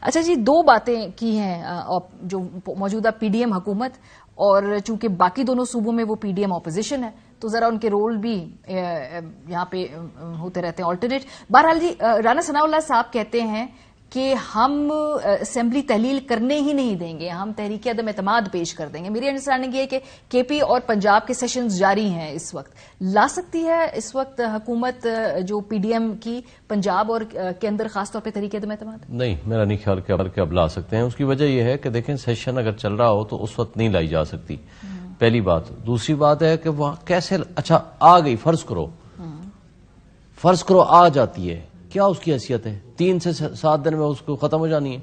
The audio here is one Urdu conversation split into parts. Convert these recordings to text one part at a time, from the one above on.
اچھا جی، دو باتیں کی ہیں جو موجودہ پی ڈی ایم حکومت اور چونکہ باقی دونوں صوبوں میں وہ پی ڈی ایم اپوزیشن ہے تو ذرا ان کے رول بھی یہاں پہ ہوتے رہتے ہیں آلٹرنیٹ. بہرحال جی، رانا ثناء اللہ صاحب کہتے ہیں کہ ہم اسمبلی تحلیل کرنے ہی نہیں دیں گے، ہم تحریک عدم اعتماد پیش کر دیں گے. میری انڈرسٹینڈنگ یہ ہے کہ کے پی اور پنجاب کے سیشنز جاری ہیں اس وقت. لا سکتی ہے اس وقت حکومت جو پی ڈی ایم کی پنجاب اور کے اندر خاص طور پہ تحریک عدم اعتماد؟ نہیں، میرا نہیں خیال کہ اب لا سکتے ہیں. اس کی وجہ یہ ہے کہ دیکھیں سیشن اگر چل رہا ہو تو اس وقت نہیں لائی جا سکتی، پہلی بات. دوسری بات ہے کہ وہاں کیسے اچھا آ گئی، فرض کرو آ جاتی ہے، کیا اس کی حیثیت ہے؟ 3 سے 7 دن میں اس کو ختم ہو جانی ہے.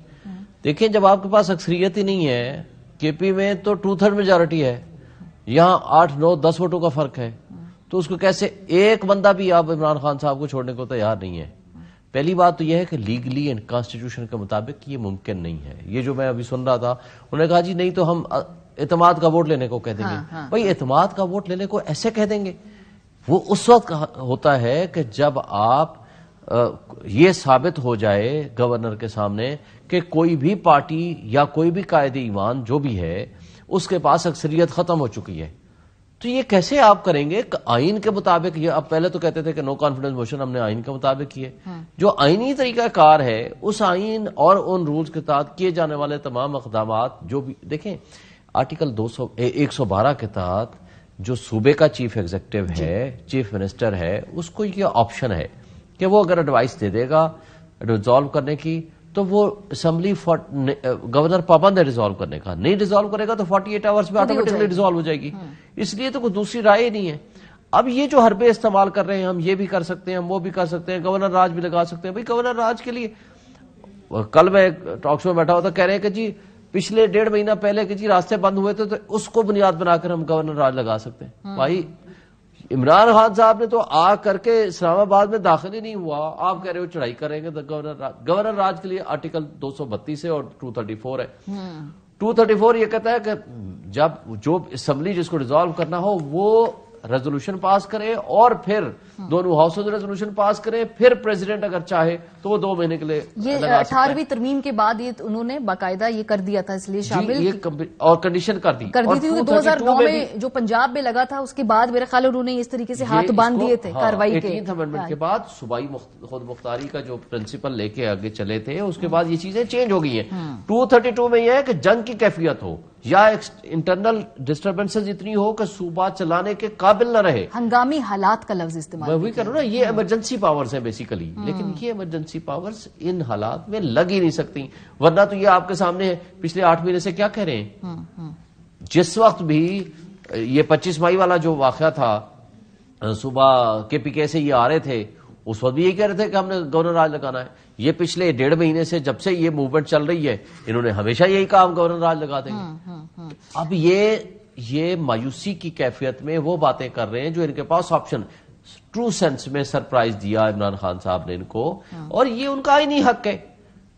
دیکھیں جب آپ کے پاس اکثریت ہی نہیں ہے، کے پی میں تو 2/3 میجارٹی ہے، یہاں 8 9 10 ووٹوں کا فرق ہے، تو اس کو کیسے ایک بندہ بھی آپ عمران خان صاحب کو چھوڑنے کو تیار نہیں ہے. پہلی بات تو یہ ہے کہ لیگلی اینڈ کانسٹیٹیوشن کے مطابق یہ ممکن نہیں ہے. یہ جو میں ابھی سن رہا تھا، انہوں نے کہا جی نہیں تو ہم اعتماد کا ووٹ لینے کو کہہ دیں گے. بھائی اعتماد کا ووٹ لینے کو ایسے کہہ دیں گے؟ وہ اس وقت ہوتا ہے کہ جب آپ یہ ثابت ہو جائے گورنر کے سامنے کہ کوئی بھی پارٹی یا کوئی بھی قائد ایوان جو بھی ہے اس کے پاس اکثریت ختم ہو چکی ہے. تو یہ کیسے آپ کریں گے؟ آئین کے مطابق. یہ اب پہلے تو کہتے تھے کہ نو کانفیڈنس موشن ہم نے آئین کے مطابق کیے. جو آئینی طریقہ کار ہے اس آئین اور ان رولز کے تحت کیے جانے والے تمام اقدامات جو بھی دیکھیں آرٹیکل 112 کے تحت جو صوبے کا چیف ایگزیکٹو ہے، چیف منسٹر ہے، اس کو یہ آپشن ہے کہ وہ اگر ایڈوائس دے دے گا ریزالو کرنے کی تو وہ اسمبلی گورنر پابند ہے ریزالو کرنے کا. نہیں ریزالو کرے گا تو 48 آورز میں آٹومیٹکلی ریزالو ہو جائے گی. اس لیے تو کوئی دوسری رائے نہیں ہے. اب یہ جو حربے استعمال کر رہے ہیں، ہم یہ بھی کر سکتے ہیں، ہم وہ بھی کر سکتے ہیں، گورنر راج بھی لگا سکتے ہیں. بھائی گورنر راج کے لیے کل میں ٹاک شو میں بیٹھا ہوا تھا، کہہ رہے ہیں کہ جی پچھلے 1.5 مہینہ پہلے کہ جی راستے بند ہوئے تھے تو اس کو بنیاد بنا کر ہم گورنر راج لگا سکتے ہیں. بھائی عمران خان صاحب نے تو آ کر کے اسلام آباد میں داخل ہی نہیں ہوا، آپ کہہ رہے ہو چڑھائی کریں گے گورنر راج کے لیے آرٹیکل 232 ہے اور 234 ہے. 234 یہ کہتا ہے کہ جب جو اسمبلی جس کو ریزالو کرنا ہو وہ ریزولوشن پاس کرے اور پھر دونوں ہاؤسز ریزولوشن پاس کرے، پھر پریزیڈنٹ اگر چاہے تو وہ 2 مہینے کے لیے. یہ 18ویں ترمیم کے بعد یہ انہوں نے باقاعدہ یہ کر دیا تھا، اس لیے شامل اور کنڈیشن کر دی تھی. 2009 میں جو پنجاب میں لگا تھا اس کے بعد میرے خیال انہوں نے اس طریقے سے ہاتھ باندھ دیے تھے کارروائی کے. 18th امینڈمنٹ کے بعد صوبائی خود مختاری کا جو پرنسپل لے کے آگے چلے تھے، اس کے بعد یہ چیزیں چینج ہو گئی ہیں. 232 میں یہ ہے کہ جنگ کی کیفیت ہو یا انٹرنل ڈسٹربنسز اتنی ہو کہ صوبہ چلانے کے قابل نہ رہے. ہنگامی حالات کا لفظ استعمال میں وہی کہہ رہا ہوں نا، یہ ایمرجنسی پاورز ہیں بیسیکلی. لیکن یہ ایمرجنسی پاورز ان حالات میں لگ ہی نہیں سکتی، ورنہ تو یہ آپ کے سامنے ہے. پچھلے 8 مہینے سے کیا کہہ رہے ہیں؟ جس وقت بھی یہ 25 مئی والا جو واقعہ تھا، صبح کے پی کے سے یہ آ رہے تھے، اس وقت بھی یہ کہہ رہے تھے کہ ہم نے گورنر راج لگانا ہے. یہ پچھلے 1.5 مہینے سے جب سے یہ موومنٹ چل رہی ہے، انہوں نے ہمیشہ یہی کہا ہم گورنر راج لگا دیں گے. اب یہ مایوسی کی کیفیت میں وہ باتیں کر رہے ہیں جو ان کے پاس آپشن ٹرو سینس میں سرپرائز دیا عمران خان صاحب نے ان کو، اور یہ ان کا ہی نہیں حق ہے.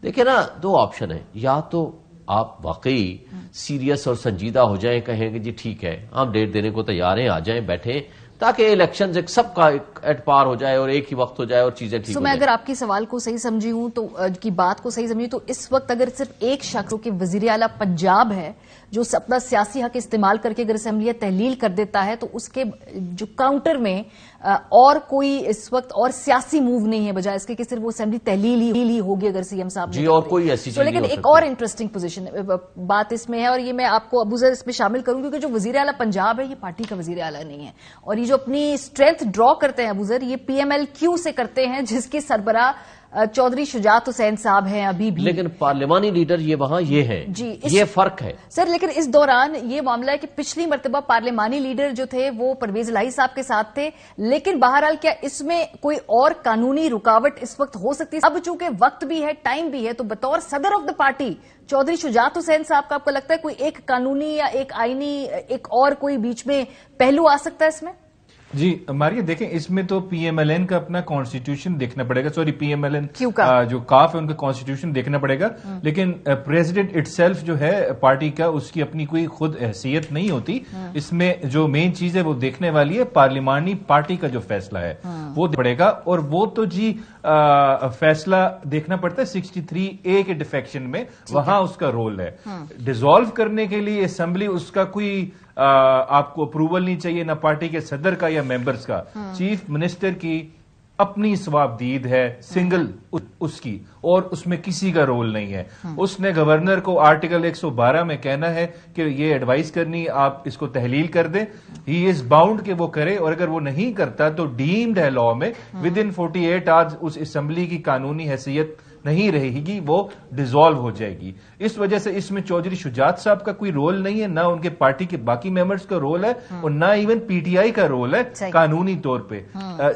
دیکھیں نا، 2 آپشن ہیں. یا تو آپ واقعی سیریس اور سنجیدہ ہو جائیں، کہیں کہ جی ٹھیک ہے ہم ڈیٹ دینے کو تیار ہیں، آ جائیں بیٹھیں، تاکہ الیکشن سب کا ایٹ پار ہو جائے اور ایک ہی وقت ہو جائے اور چیزیں ٹھیک ہو میں جائیں. اگر آپ کی سوال کو صحیح سمجھی ہوں تو کی بات کو صحیح سمجھی تو اس وقت اگر صرف ایک شخص ہو کہ وزیر اعلیٰ پنجاب ہے جو اپنا سیاسی حق استعمال کر کے اگر اسمبلی تحلیل کر دیتا ہے تو اس کے جو کاؤنٹر میں اور کوئی اس وقت اور سیاسی موو نہیں ہے، بجائے اس کے کہ صرف وہ اسمبلی تحلیل ہی ہوگی اگر سی ایم صاحب جی، اور کوئی ایسی چیز نہیں. لیکن ایک اور انٹرسٹنگ پوزیشن بات اس میں ہے، اور یہ میں آپ کو ابو ذر اس میں شامل کروں کیونکہ جو وزیر اعلیٰ پنجاب ہے یہ پارٹی کا وزیر اعلیٰ نہیں ہے، اور یہ جو اپنی اسٹرینتھ ڈرا کرتے ہیں ابو ذر یہ پی ایم ایل کیو سے کرتے ہیں جس کے سربراہ چودھری شجاعت حسین صاحب ہیں ابھی بھی. لیکن پارلیمانی لیڈر یہ وہاں یہ ہے جی، یہ فرق ہے سر. لیکن اس دوران یہ معاملہ ہے کہ پچھلی مرتبہ پارلیمانی لیڈر جو تھے وہ پرویز الہی صاحب کے ساتھ تھے، لیکن بہرحال کیا اس میں کوئی اور قانونی رکاوٹ اس وقت ہو سکتی ہے؟ اب چونکہ وقت بھی ہے، ٹائم بھی ہے، تو بطور صدر of the party Chaudhry Shujaat Hussain صاحب کا آپ کو لگتا ہے کوئی ایک قانونی یا ایک آئینی ایک اور کوئی بیچ میں پہلو آ سکتا ہے اس میں؟ جی ماریہ دیکھیں، اس میں تو پی ایم ایل این کا اپنا کانسٹیٹیوشن دیکھنا پڑے گا، sorry P M L N جو کاف ہے ان کا کانسٹیٹیوشن دیکھنا پڑے گا. لیکن پریزیڈنٹ اٹ سیلف جو ہے پارٹی کا، اس کی اپنی کوئی خود حیثیت نہیں ہوتی. اس میں جو مین چیز ہے وہ دیکھنے والی ہے پارلیمانی پارٹی کا جو فیصلہ ہے وہ پڑے گا. اور وہ تو جی فیصلہ دیکھنا پڑتا ہے 63A کے ڈیفیکشن میں، وہاں اس کا رول ہے. ڈیزالو کرنے کے لیے اسمبلی اس کا کوئی آپ کو اپروول نہیں چاہیے، نہ پارٹی کے صدر کا یا ممبرز کا. چیف منسٹر کی اپنی ثوابدید ہے سنگل اس کی، اور اس میں کسی کا رول نہیں ہے. اس نے گورنر کو آرٹیکل 112 میں کہنا ہے کہ یہ ایڈوائز کرنی، آپ اس کو تحلیل کر دیں. ہی از باؤنڈ کہ وہ کرے، اور اگر وہ نہیں کرتا تو ڈیمڈ ہے لا میں ود ان 48 آورز اس اسمبلی کی قانونی حیثیت نہیں رہے گی، وہ ڈیزالو ہو جائے گی. اس وجہ سے اس میں چودھری شجاعت صاحب کا کوئی رول نہیں ہے، نہ ان کے پارٹی کے باقی ممبرز کا رول ہے، اور نہ ایون پی ٹی آئی کا رول ہے قانونی طور پہ.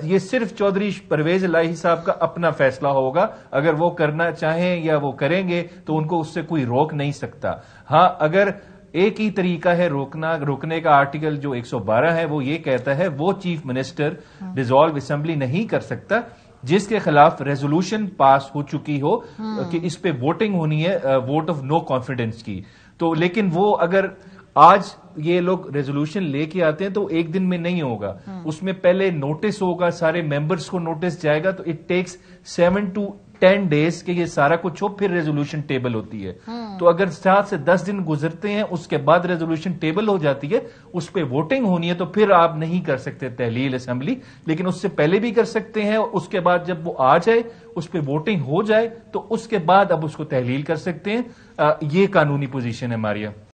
یہ صرف چودھری پرویز الہی صاحب کا اپنا فیصلہ ہوگا. اگر وہ کرنا چاہیں یا وہ کریں گے تو ان کو اس سے کوئی روک نہیں سکتا. ہاں، اگر ایک ہی طریقہ ہے روکنے کا، آرٹیکل جو 112 ہے وہ یہ کہتا ہے وہ چیف منسٹر ڈیزالو اسمبلی نہیں کر سکتا جس کے خلاف ریزولوشن پاس ہو چکی ہو کہ اس پہ ووٹنگ ہونی ہے، ووٹ آف نو کانفیڈنس کی. تو لیکن وہ اگر آج یہ لوگ ریزولوشن لے کے آتے ہیں تو ایک دن میں نہیں ہوگا، اس میں پہلے نوٹس ہوگا، سارے ممبرز کو نوٹس جائے گا، تو اٹ ٹیکس 7 to 10 days کہ یہ سارا کچھ ہو، پھر ریزولوشن ٹیبل ہوتی ہے. تو اگر 7 سے 10 دن گزرتے ہیں، اس کے بعد ریزولوشن ٹیبل ہو جاتی ہے، اس پہ ووٹنگ ہونی ہے، تو پھر آپ نہیں کر سکتے تحلیل اسمبلی. لیکن اس سے پہلے بھی کر سکتے ہیں، اس کے بعد جب وہ آ جائے، اس پہ ووٹنگ ہو جائے، تو اس کے بعد اب اس کو تحلیل کر سکتے ہیں. یہ قانونی پوزیشن ہے ماریا.